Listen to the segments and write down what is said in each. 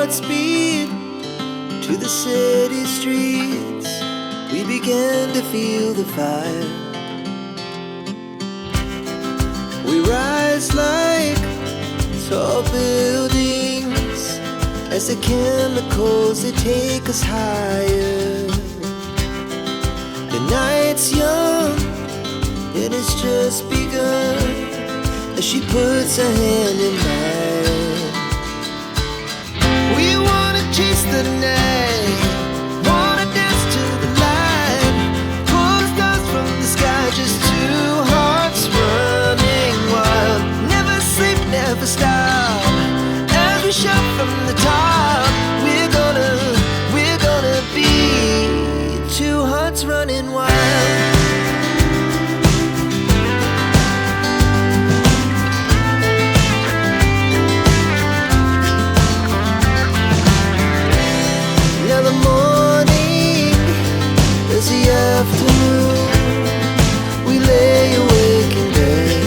at speed to the city streets. We began to feel the fire. We rise like tall buildings as the chemicals, they take us higher. The night's young, it has just begun, as she puts her hand in mine. We wanna chase the night, wanna dance to the light, pull the stars from the sky, just two hearts running wild. Never sleep, never stop, as we shout from the top. We're gonna be two hearts running wild. Now the morning is the afternoon. We lay awake in bed.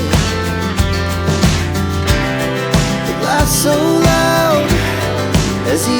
The laughs so loud as the